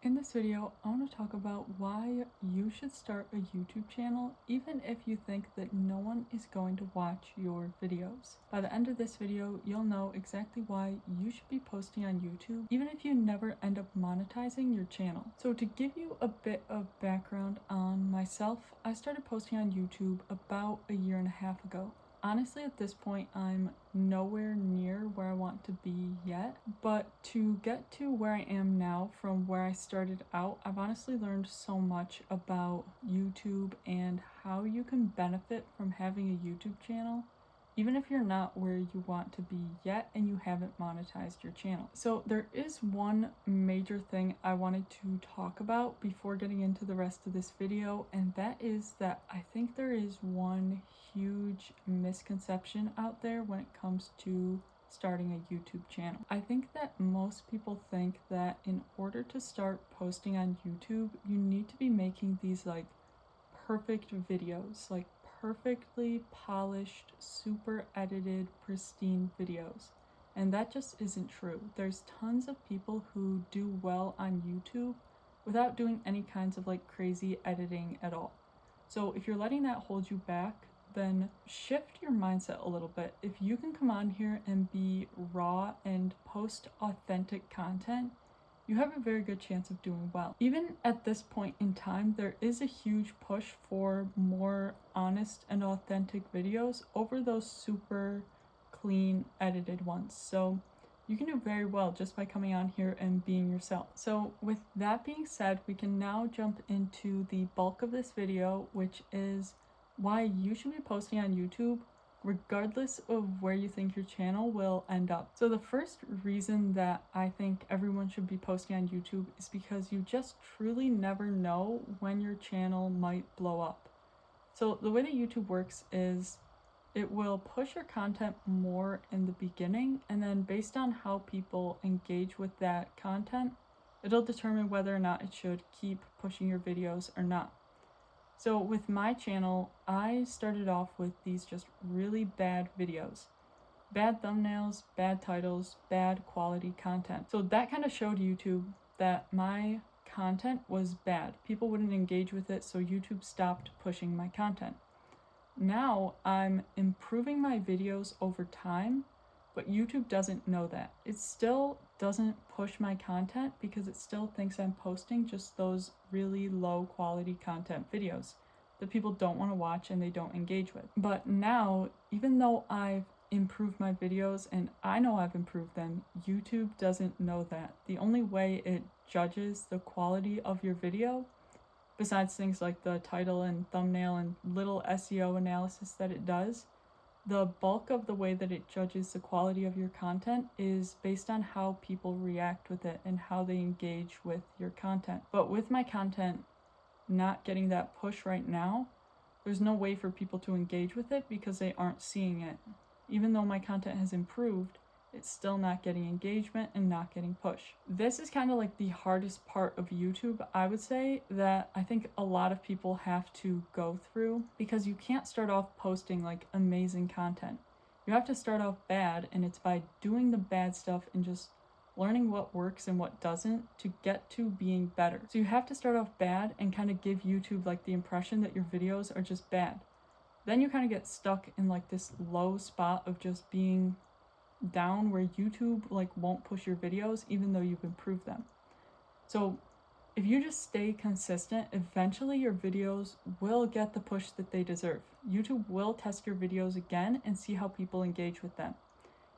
in this video, I want to talk about why you should start a YouTube channel even if you think that no one is going to watch your videos. By the end of this video, you'll know exactly why you should be posting on YouTube even if you never end up monetizing your channel. So to give you a bit of background on myself, I started posting on YouTube about a year and a half ago. Honestly, at this point, I'm nowhere near where I want to be yet, but to get to where I am now from where I started out, I've honestly learned so much about YouTube and how you can benefit from having a YouTube channel, even if you're not where you want to be yet and you haven't monetized your channel. So there is one major thing I wanted to talk about before getting into the rest of this video, and that is that I think there is one huge misconception out there when it comes to starting a YouTube channel. I think that most people think that in order to start posting on YouTube, you need to be making these like perfect videos, like perfectly polished, super edited, pristine videos. And that just isn't true. There's tons of people who do well on YouTube without doing any kinds of like crazy editing at all. So if you're letting that hold you back, then shift your mindset a little bit. If you can come on here and be raw and post authentic content, you have a very good chance of doing well. Even at this point in time, there is a huge push for more honest and authentic videos over those super clean edited ones. So you can do very well just by coming on here and being yourself. So with that being said, we can now jump into the bulk of this video, which is why you should be posting on YouTube regardless of where you think your channel will end up. So the first reason that I think everyone should be posting on YouTube is because you just truly never know when your channel might blow up. So the way that YouTube works is it will push your content more in the beginning, and then based on how people engage with that content, it'll determine whether or not it should keep pushing your videos or not. So with my channel, I started off with these just really bad videos. Bad thumbnails, bad titles, bad quality content. So that kind of showed YouTube that my content was bad. People wouldn't engage with it, so YouTube stopped pushing my content. Now I'm improving my videos over time, but YouTube doesn't know that. It still doesn't push my content because it still thinks I'm posting just those really low quality content videos that people don't want to watch and they don't engage with. But now, even though I've improved my videos and I know I've improved them, YouTube doesn't know that. The only way it judges the quality of your video, besides things like the title and thumbnail and little SEO analysis that it does, the bulk of the way that it judges the quality of your content is based on how people react with it and how they engage with your content. But with my content not getting that push right now, there's no way for people to engage with it because they aren't seeing it. Even though my content has improved, it's still not getting engagement and not getting push. This is kind of like the hardest part of YouTube, I would say, that I think a lot of people have to go through, because you can't start off posting like amazing content. You have to start off bad, and it's by doing the bad stuff and just learning what works and what doesn't to get to being better. So you have to start off bad and kind of give YouTube like the impression that your videos are just bad. Then you kind of get stuck in like this low spot of just being down where YouTube like won't push your videos even though you've improved them. So if you just stay consistent, eventually your videos will get the push that they deserve. YouTube will test your videos again and see how people engage with them.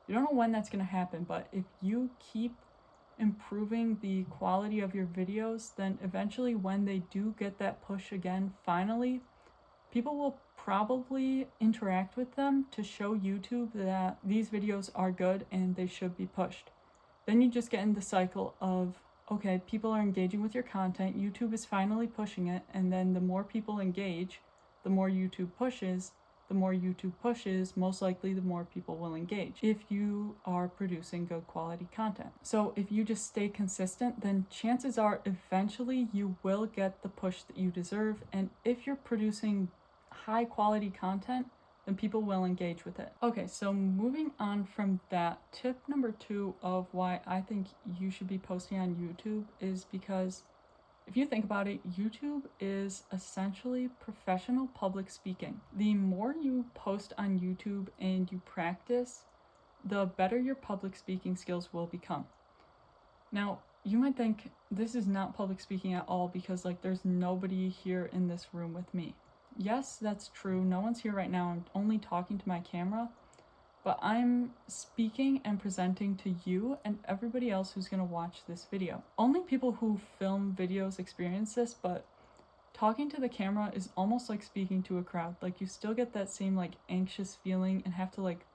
You don't know when that's going to happen, but if you keep improving the quality of your videos, then eventually when they do get that push again, finally, people will probably interact with them to show YouTube that these videos are good and they should be pushed. Then you just get in the cycle of, okay, people are engaging with your content, YouTube is finally pushing it, and then the more people engage, the more YouTube pushes. The more YouTube pushes, most likely the more people will engage if you are producing good quality content. So if you just stay consistent, then chances are eventually you will get the push that you deserve. And if you're producing high quality content, then people will engage with it. Okay, so moving on from that, tip number 2 of why I think you should be posting on YouTube is because If you think about it, YouTube is essentially professional public speaking. The more you post on YouTube and you practice, the better your public speaking skills will become. Now, you might think this is not public speaking at all because like there's nobody here in this room with me. Yes, that's true. No one's here right now. I'm only talking to my camera, but I'm speaking and presenting to you and everybody else who's going to watch this video. Only people who film videos experience this, but talking to the camera is almost like speaking to a crowd. Like you still get that same like anxious feeling and have to like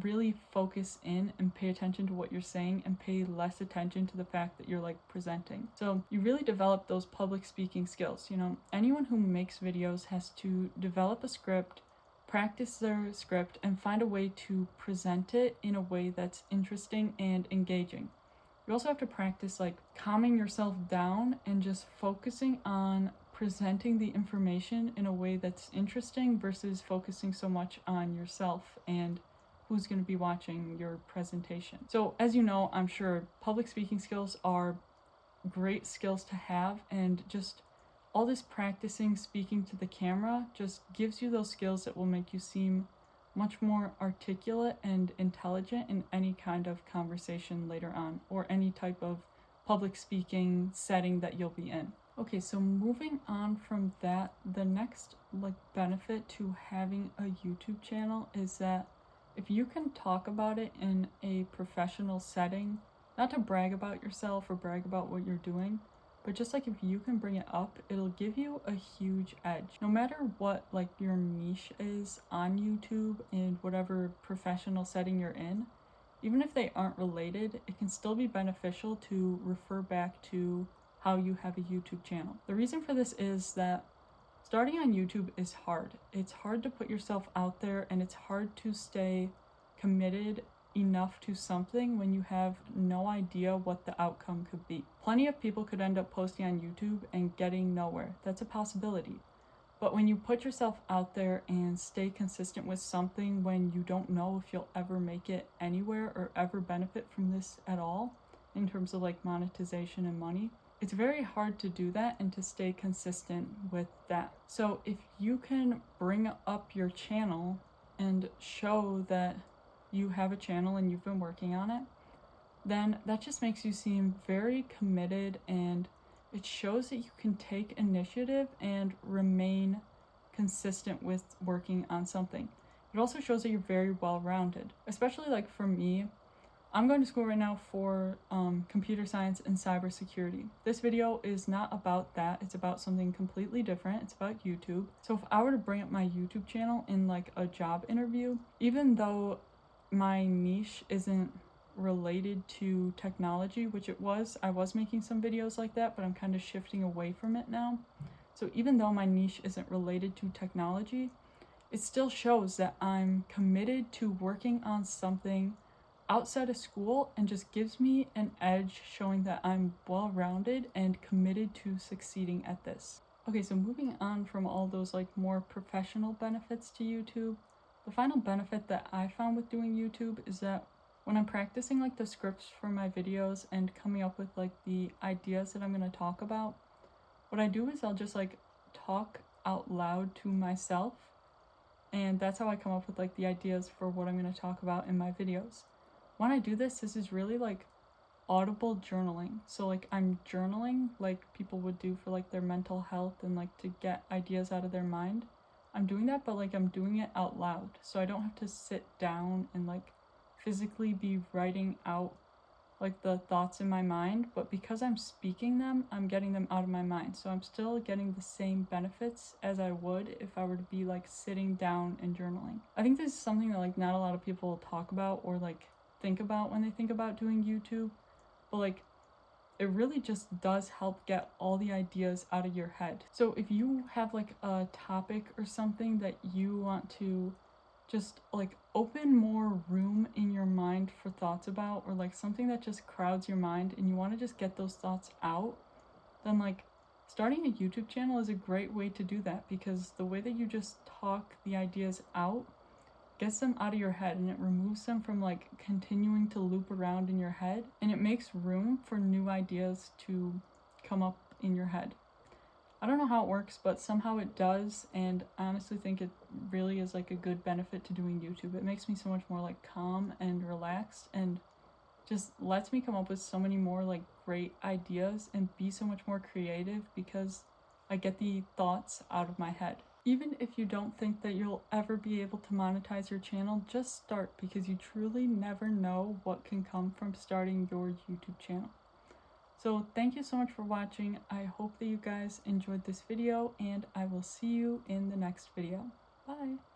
really focus in and pay attention to what you're saying and pay less attention to the fact that you're like presenting. So you really develop those public speaking skills. You know, anyone who makes videos has to develop a script, practice their script, and find a way to present it in a way that's interesting and engaging. You also have to practice like calming yourself down and just focusing on presenting the information in a way that's interesting versus focusing so much on yourself and who's going to be watching your presentation. So as you know, I'm sure public speaking skills are great skills to have, and just all this practicing speaking to the camera just gives you those skills that will make you seem much more articulate and intelligent in any kind of conversation later on, or any type of public speaking setting that you'll be in. Okay, so moving on from that, the next like benefit to having a YouTube channel is that if you can talk about it in a professional setting, not to brag about yourself or brag about what you're doing, but just like if you can bring it up, it'll give you a huge edge. No matter what like your niche is on YouTube and whatever professional setting you're in, even if they aren't related, it can still be beneficial to refer back to how you have a YouTube channel. The reason for this is that starting on YouTube is hard. It's hard to put yourself out there, and it's hard to stay committed enough to something when you have no idea what the outcome could be. Plenty of people could end up posting on YouTube and getting nowhere. That's a possibility. But when you put yourself out there and stay consistent with something when you don't know if you'll ever make it anywhere or ever benefit from this at all, in terms of like monetization and money, it's very hard to do that and to stay consistent with that. So if you can bring up your channel and show that you have a channel and you've been working on it, then that just makes you seem very committed, and it shows that you can take initiative and remain consistent with working on something. It also shows that you're very well-rounded, especially like for me. I'm going to school right now for computer science and cybersecurity. This video is not about that. It's about something completely different. It's about YouTube. So if I were to bring up my YouTube channel in like a job interview, even though my niche isn't related to technology, which it was, I was making some videos like that, but I'm kind of shifting away from it now. So even though my niche isn't related to technology, it still shows that I'm committed to working on something outside of school, and just gives me an edge, showing that I'm well-rounded and committed to succeeding at this. Okay, so moving on from all those like more professional benefits to YouTube, the final benefit that I found with doing YouTube is that when I'm practicing like the scripts for my videos and coming up with like the ideas that I'm going to talk about, what I do is I'll just like talk out loud to myself, and that's how I come up with like the ideas for what I'm going to talk about in my videos. When I do this, this is really like audible journaling. So like I'm journaling like people would do for like their mental health and like to get ideas out of their mind. I'm doing that, but like I'm doing it out loud. So I don't have to sit down and like physically be writing out like the thoughts in my mind, but because I'm speaking them, I'm getting them out of my mind. So I'm still getting the same benefits as I would if I were to be like sitting down and journaling. I think this is something that like not a lot of people talk about or like think about when they think about doing YouTube, but like it really just does help get all the ideas out of your head. So if you have like a topic or something that you want to just like open more room in your mind for thoughts about, or like something that just crowds your mind and you want to just get those thoughts out, then like starting a YouTube channel is a great way to do that, because the way that you just talk the ideas out gets them out of your head, and it removes them from like continuing to loop around in your head, and it makes room for new ideas to come up in your head. I don't know how it works, but somehow it does, and I honestly think it really is like a good benefit to doing YouTube. It makes me so much more like calm and relaxed, and just lets me come up with so many more like great ideas and be so much more creative because I get the thoughts out of my head. Even if you don't think that you'll ever be able to monetize your channel, just start, because you truly never know what can come from starting your YouTube channel. So thank you so much for watching. I hope that you guys enjoyed this video, and I will see you in the next video. Bye!